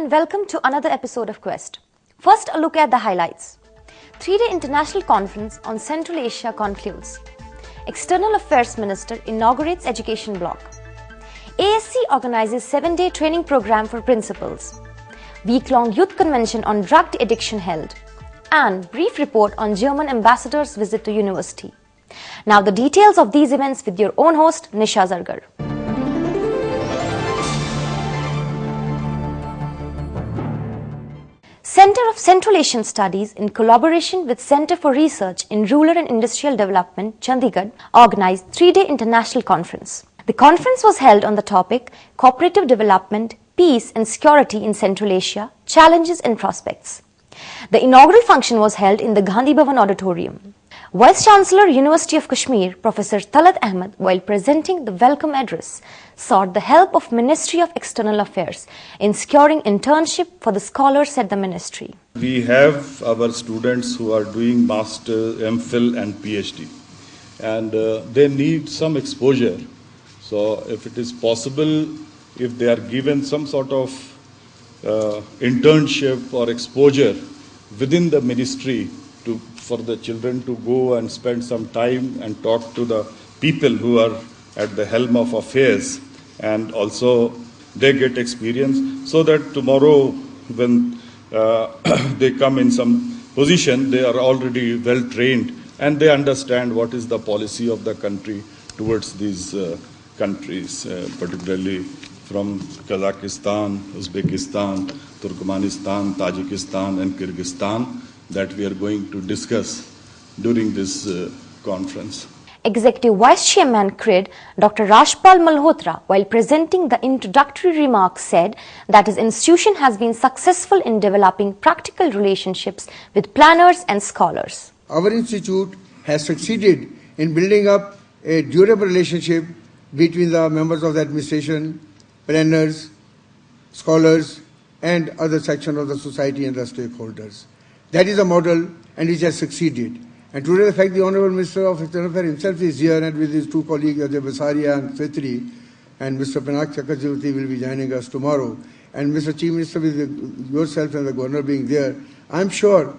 and welcome to another episode of Quest. First, a look at the highlights. 3-day International Conference on Central Asia concludes. External Affairs Minister inaugurates Education Block. ASC organizes 7-day training program for principals. Week-long Youth Convention on Drug Addiction held. And brief report on German ambassador's visit to university. Now the details of these events with your own host, Nisha Zargar. Center of Central Asian Studies, in collaboration with Center for Research in Rural and Industrial Development, Chandigarh, organized 3-day international conference. The conference was held on the topic Cooperative Development, Peace and Security in Central Asia, Challenges and Prospects. The inaugural function was held in the Gandhi Bhavan Auditorium. Vice Chancellor, University of Kashmir, Professor Talat Ahmed, while presenting the welcome address, sought the help of Ministry of External Affairs in securing internship for the scholars at the ministry. We have our students who are doing Master, MPhil and PhD, and they need some exposure. So if it is possible, if they are given some sort of internship or exposure within the ministry for the children to go and spend some time and talk to the people who are at the helm of affairs, and also they get experience so that tomorrow when they come in some position, they are already well trained and they understand what is the policy of the country towards these countries, particularly from Kazakhstan, Uzbekistan, Turkmenistan, Tajikistan and Kyrgyzstan, that we are going to discuss during this conference. Executive Vice Chairman CRID, Dr. Rajpal Malhotra, while presenting the introductory remarks, said that his institution has been successful in developing practical relationships with planners and scholars. Our institute has succeeded in building up a durable relationship between the members of the administration, planners, scholars, and other sections of the society and the stakeholders. That is a model and which has succeeded. And today the fact the Honourable Minister of External Affairs himself is here and with his two colleagues Ajay Basaria and Fitri, and Mr. Pinak Chakravarti will be joining us tomorrow, and Mr. Chief Minister with yourself and the Governor being there, I am sure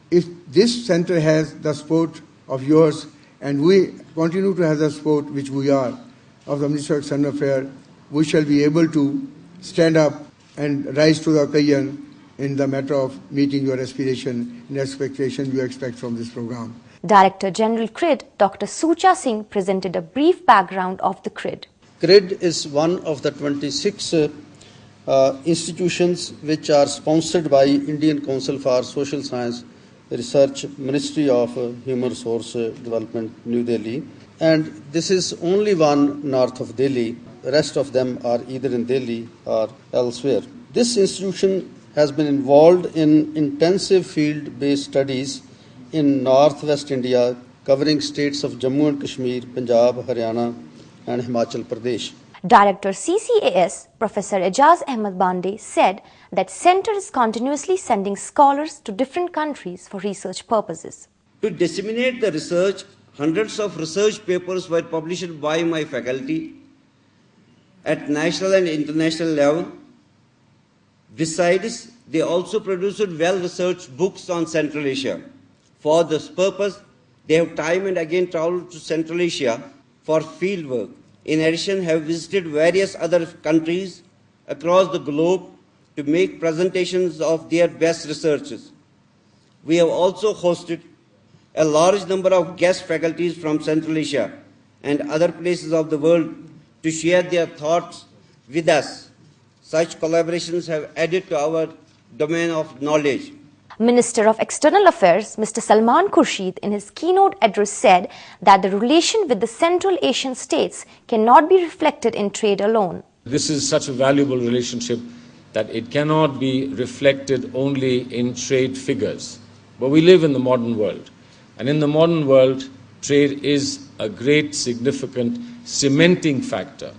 if this centre has the support of yours and we continue to have the support which we are of the Minister of External Affairs, we shall be able to stand up and rise to the occasion in the matter of meeting your aspiration and expectation you expect from this program. Director General CRID, Dr. Sucha Singh, presented a brief background of the CRID. CRID is one of the 26 institutions which are sponsored by Indian Council for Social Science Research, Ministry of Human Resource Development, New Delhi. And this is only one north of Delhi. The rest of them are either in Delhi or elsewhere. This institution has been involved in intensive field-based studies in northwest India, covering states of Jammu and Kashmir, Punjab, Haryana, and Himachal Pradesh. Director CCAS, Professor Ejaz Ahmed Bande, said that Centre is continuously sending scholars to different countries for research purposes. To disseminate the research, hundreds of research papers were published by my faculty at national and international level. Besides, they also produced well-researched books on Central Asia. For this purpose, they have time and again traveled to Central Asia for field work. In addition, have visited various other countries across the globe to make presentations of their best researches. We have also hosted a large number of guest faculties from Central Asia and other places of the world to share their thoughts with us. Such collaborations have added to our domain of knowledge. Minister of External Affairs, Mr. Salman Khurshid, in his keynote address said that the relation with the Central Asian states cannot be reflected in trade alone. This is such a valuable relationship that it cannot be reflected only in trade figures. But we live in the modern world, and in the modern world, trade is a great significant cementing factor,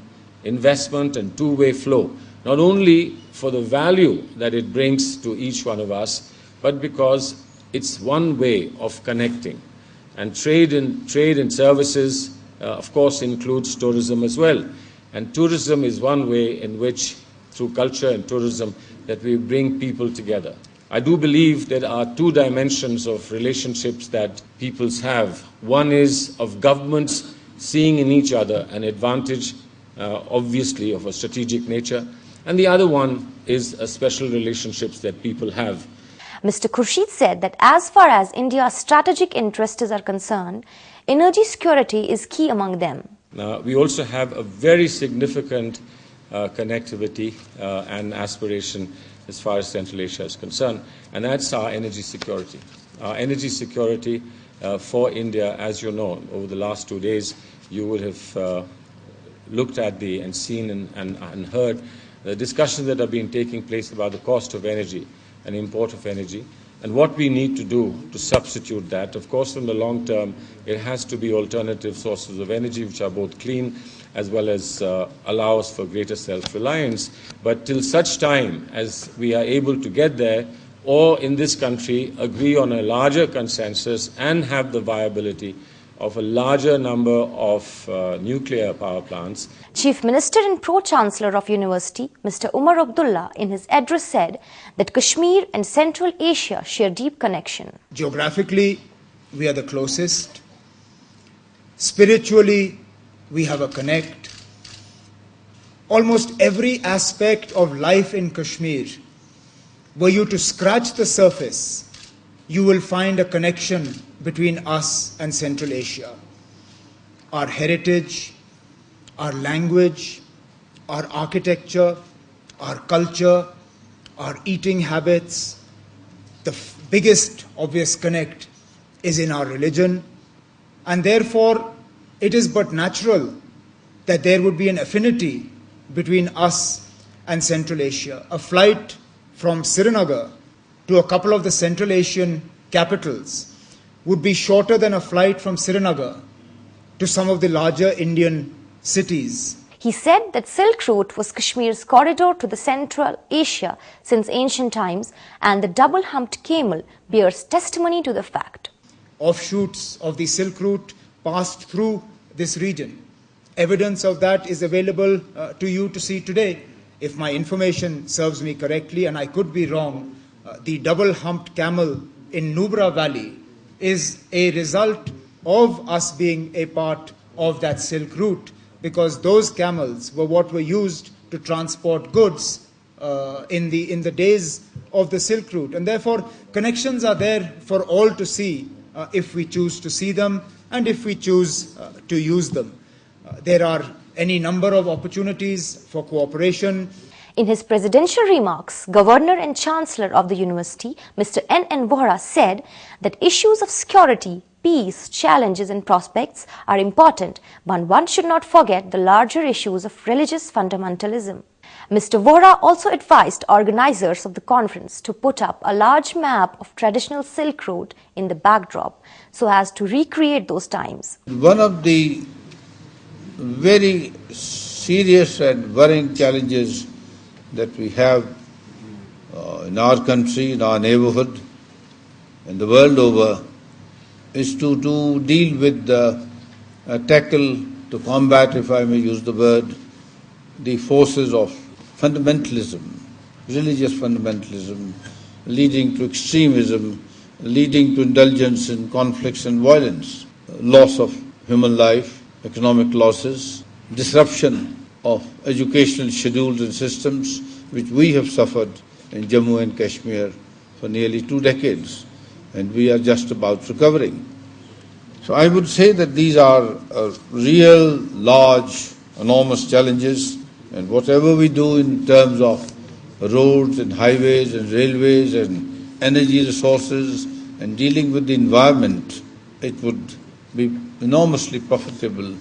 investment and two-way flow, not only for the value that it brings to each one of us, but because it's one way of connecting. And trade in services, of course, includes tourism as well. And tourism is one way in which through culture and tourism, that we bring people together. I do believe there are two dimensions of relationships that peoples have. One is of governments seeing in each other an advantage, obviously of a strategic nature, and the other one is a special relationships that people have. Mr. Khurshid said that as far as India's strategic interests are concerned, energy security is key among them. We also have a very significant connectivity and aspiration as far as Central Asia is concerned, and that's our energy security. Our energy security for India, as you know, over the last 2 days, you would have looked at and seen and heard the discussions that have been taking place about the cost of energy and import of energy, and what we need to do to substitute that. Of course, in the long term, it has to be alternative sources of energy which are both clean as well as allow us for greater self-reliance. But till such time as we are able to get there, or in this country agree on a larger consensus and have the viability of a larger number of nuclear power plants. Chief Minister and Pro-Chancellor of University, Mr. Umar Abdullah, in his address said that Kashmir and Central Asia share deep connection. Geographically, we are the closest. Spiritually, we have a connect. Almost every aspect of life in Kashmir, were you to scratch the surface, you will find a connection between us and Central Asia. Our heritage, our language, our architecture, our culture, our eating habits. The biggest obvious connect is in our religion, and therefore it is but natural that there would be an affinity between us and Central Asia. A flight from Srinagar to a couple of the Central Asian capitals would be shorter than a flight from Srinagar to some of the larger Indian cities. He said that Silk Route was Kashmir's corridor to the Central Asia since ancient times, and the double-humped camel bears testimony to the fact. Offshoots of the Silk Route passed through this region. Evidence of that is available to you to see today. If my information serves me correctly, and I could be wrong, the double-humped camel in Nubra Valley is a result of us being a part of that Silk Route, because those camels were what were used to transport goods in the days of the Silk Route. And therefore, connections are there for all to see if we choose to see them and if we choose to use them. There are any number of opportunities for cooperation. In his presidential remarks, Governor and Chancellor of the University, Mr. N. Vohra, said that issues of security, peace, challenges and prospects are important, but one should not forget the larger issues of religious fundamentalism. Mr. Vohra also advised organizers of the conference to put up a large map of traditional Silk Road in the backdrop so as to recreate those times. One of the very serious and worrying challenges that we have in our country, in our neighborhood, and the world over, is to deal with tackle, to combat, if I may use the word, the forces of fundamentalism, religious fundamentalism, leading to extremism, leading to indulgence in conflicts and violence, loss of human life, economic losses, disruption of educational schedules and systems, which we have suffered in Jammu and Kashmir for nearly 2 decades, and we are just about recovering. So I would say that these are real, large, enormous challenges, and whatever we do in terms of roads and highways and railways and energy resources and dealing with the environment, it would be enormously profitable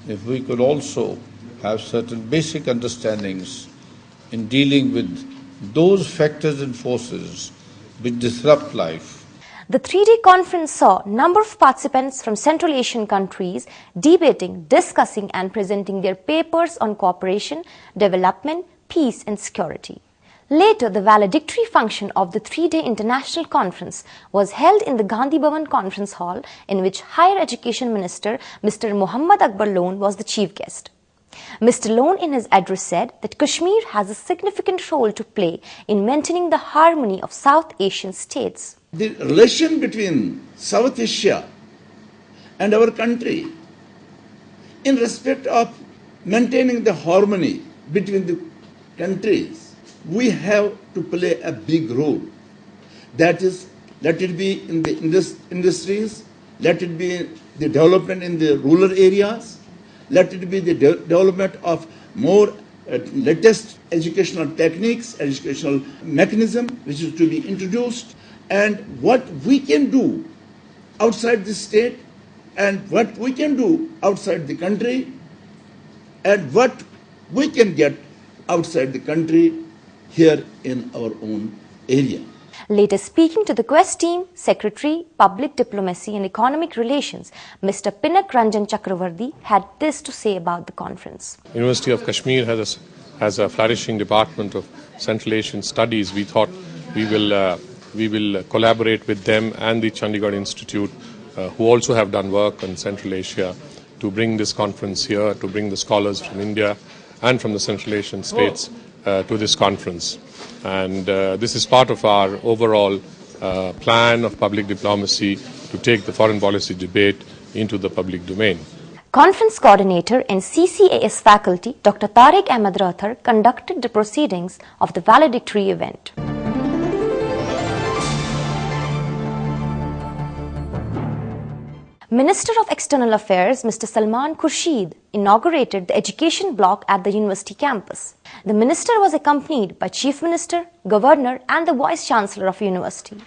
if we could also have certain basic understandings in dealing with those factors and forces which disrupt life. The 3-day conference saw a number of participants from Central Asian countries debating, discussing and presenting their papers on cooperation, development, peace and security. Later, the valedictory function of the 3-day international conference was held in the Gandhi Bhavan Conference Hall, in which Higher Education Minister Mr. Muhammad Akbar Lone was the chief guest. Mr. Lone in his address said that Kashmir has a significant role to play in maintaining the harmony of South Asian states. The relation between South Asia and our country in respect of maintaining the harmony between the countries, we have to play a big role. That is, let it be in the industries, let it be the development in the rural areas, let it be the development of more latest educational techniques, educational mechanism which is to be introduced, and what we can do outside the state and what we can do outside the country and what we can get outside the country here in our own area. Later speaking to the Quest team, Secretary, Public Diplomacy and Economic Relations, Mr. Pinak Ranjan Chakravarti had this to say about the conference. University of Kashmir has a flourishing department of Central Asian Studies. We thought we will collaborate with them and the Chandigarh Institute, who also have done work on Central Asia, to bring this conference here, to bring the scholars from India and from the Central Asian states to this conference. And this is part of our overall plan of public diplomacy to take the foreign policy debate into the public domain. Conference coordinator and CCAS faculty Dr. Tariq Ahmed Rathar conducted the proceedings of the valedictory event. Minister of External Affairs Mr. Salman Khurshid inaugurated the education block at the university campus. The minister was accompanied by Chief Minister, Governor and the Vice Chancellor of the university.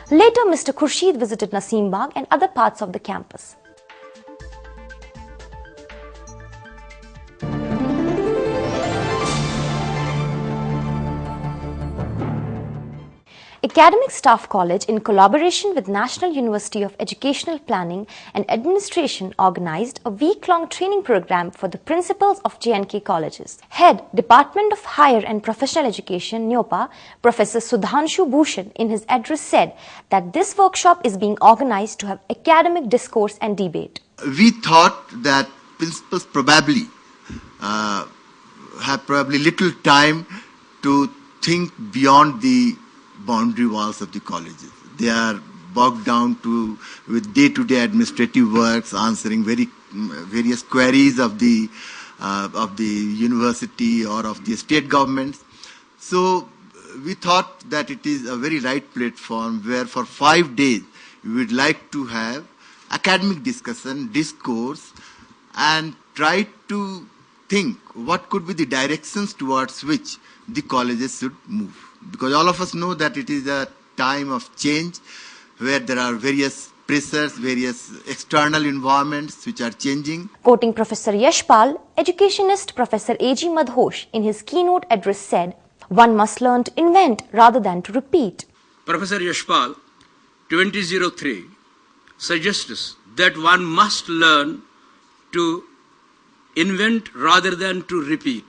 Later, Mr. Khurshid visited Naseem Bagh and other parts of the campus. Academic Staff College, in collaboration with National University of Educational Planning and Administration, organized a week-long training program for the principals of J&K colleges. Head, Department of Higher and Professional Education, NYOPA, Professor Sudhanshu Bhushan, in his address said that this workshop is being organized to have academic discourse and debate. We thought that principals probably have little time to think beyond the boundary walls of the colleges. They are bogged down with day-to-day administrative works, answering various queries of the university or of the state governments. So we thought that it is a very right platform where for 5 days we would like to have academic discussion, discourse, and try to think what could be the directions towards which the colleges should move. Because all of us know that it is a time of change where there are various pressures, various external environments which are changing. Quoting Professor Yashpal, educationist Professor A.G. Madhosh in his keynote address said, "One must learn to invent rather than to repeat." Professor Yashpal, 2003, suggests that one must learn to invent rather than to repeat.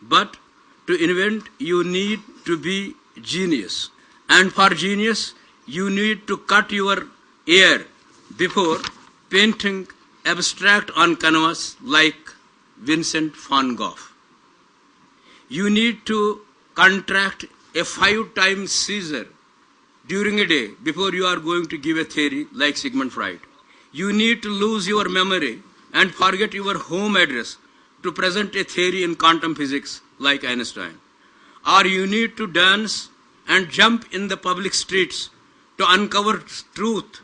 But to invent, you need to be genius. And for genius, you need to cut your ear before painting abstract on canvas like Vincent van Gogh. You need to contract a 5-time seizure during a day before you are going to give a theory like Sigmund Freud. You need to lose your memory and forget your home address to present a theory in quantum physics like Einstein. Or you need to dance and jump in the public streets to uncover truth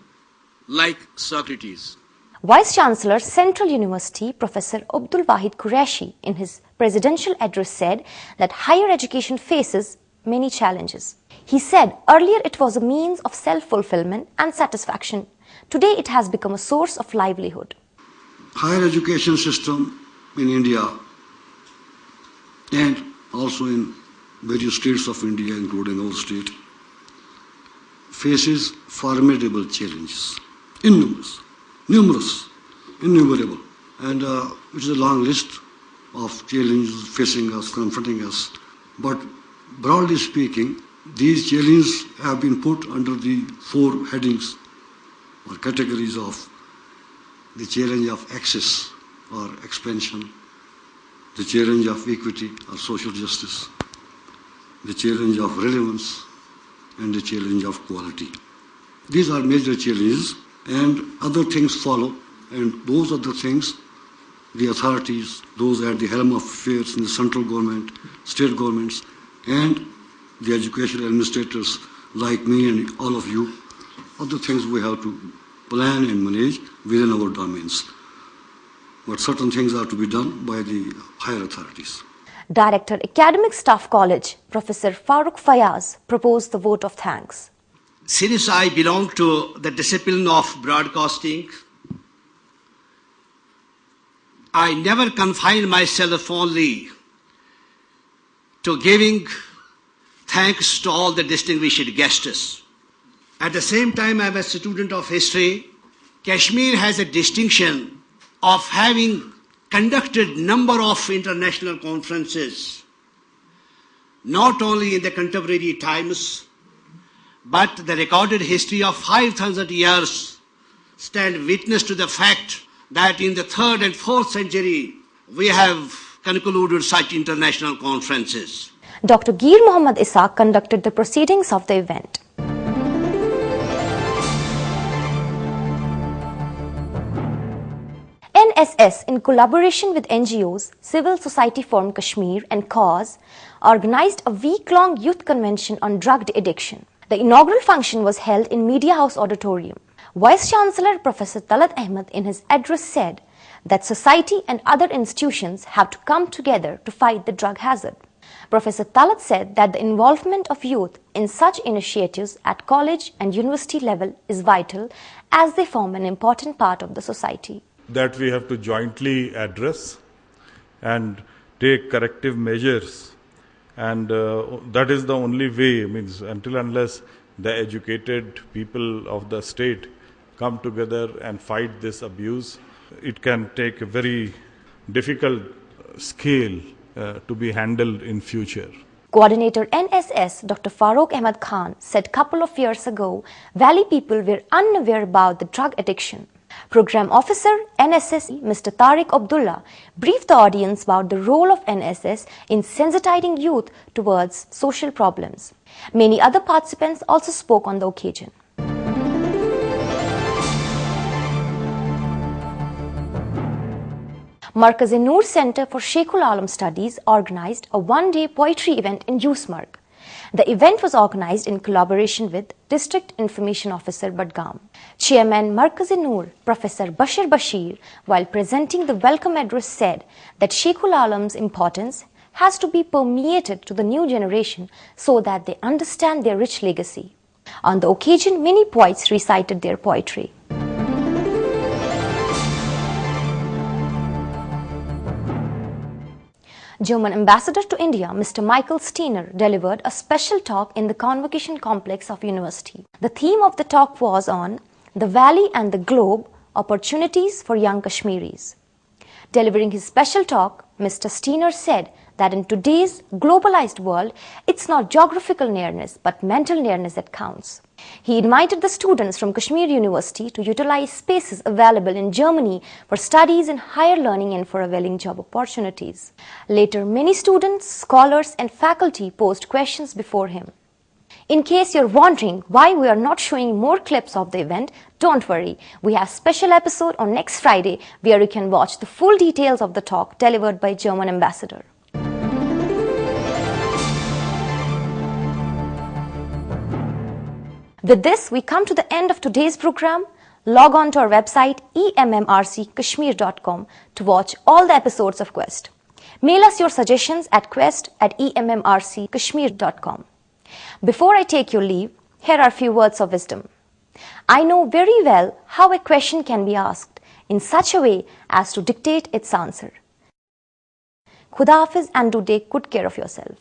like Socrates. Vice Chancellor, Central University, Professor Abdul Wahid Qureshi, in his presidential address said that higher education faces many challenges. He said earlier it was a means of self-fulfillment and satisfaction. Today it has become a source of livelihood. Higher education system in India and also in various states of India, including our state, faces formidable challenges, innumerable. And it is a long list of challenges facing us, confronting us. But broadly speaking, these challenges have been put under the 4 headings or categories of the challenge of access or expansion, the challenge of equity or social justice, the challenge of relevance, and the challenge of quality. These are major challenges, and other things follow, and those are the things the authorities, those at the helm of affairs in the central government, state governments, and the educational administrators like me and all of you, are the things we have to plan and manage within our domains. But certain things are to be done by the higher authorities. Director, Academic Staff College, Professor Farooq Fayaz, proposed the vote of thanks. Since I belong to the discipline of broadcasting, I never confine myself only to giving thanks to all the distinguished guests. At the same time, I am a student of history. Kashmir has a distinction of having conducted number of international conferences, not only in the contemporary times, but the recorded history of 5,000 years stand witness to the fact that in the 3rd and 4th century, we have concluded such international conferences. Dr. Gir Muhammad Isa conducted the proceedings of the event. NSS, in collaboration with NGOs, Civil Society Forum Kashmir and CAUSE, organized a week-long youth convention on drug addiction. The inaugural function was held in Media House Auditorium. Vice Chancellor Professor Talat Ahmed in his address said that society and other institutions have to come together to fight the drug hazard. Professor Talat said that the involvement of youth in such initiatives at college and university level is vital as they form an important part of the society. That we have to jointly address and take corrective measures, and that is the only way, means until unless the educated people of the state come together and fight this abuse, it can take a very difficult scale to be handled in future. Coordinator NSS Dr. Farooq Ahmed Khan said a couple of years ago, Valley people were unaware about the drug addiction. Program Officer NSS Mr. Tariq Abdullah briefed the audience about the role of NSS in sensitizing youth towards social problems. Many other participants also spoke on the occasion. Markaz-e-Noor Center for Sheikhul Alam Studies organized a one-day poetry event in Yusmarg. The event was organized in collaboration with District Information Officer Badgam. Chairman Markaz-e-Noor, Professor Bashir Bashir, while presenting the welcome address said that Sheikhul Alam's importance has to be permeated to the new generation so that they understand their rich legacy. On the occasion, many poets recited their poetry. German Ambassador to India, Mr. Michael Steiner, delivered a special talk in the Convocation Complex of University. The theme of the talk was on the Valley and the Globe, Opportunities for Young Kashmiris. Delivering his special talk, Mr. Steiner said that in today's globalized world, it's not geographical nearness but mental nearness that counts. He invited the students from Kashmir University to utilize spaces available in Germany for studies in higher learning and for availing job opportunities. Later, many students, scholars and faculty posed questions before him. In case you're wondering why we are not showing more clips of the event, don't worry. We have a special episode on next Friday where you can watch the full details of the talk delivered by German Ambassador. With this, we come to the end of today's program. Log on to our website emmrckashmir.com to watch all the episodes of Quest. Mail us your suggestions at quest@emmrckashmir.com. Before I take your leave, here are a few words of wisdom. I know very well how a question can be asked in such a way as to dictate its answer. Khuda Hafiz, and do take good care of yourself.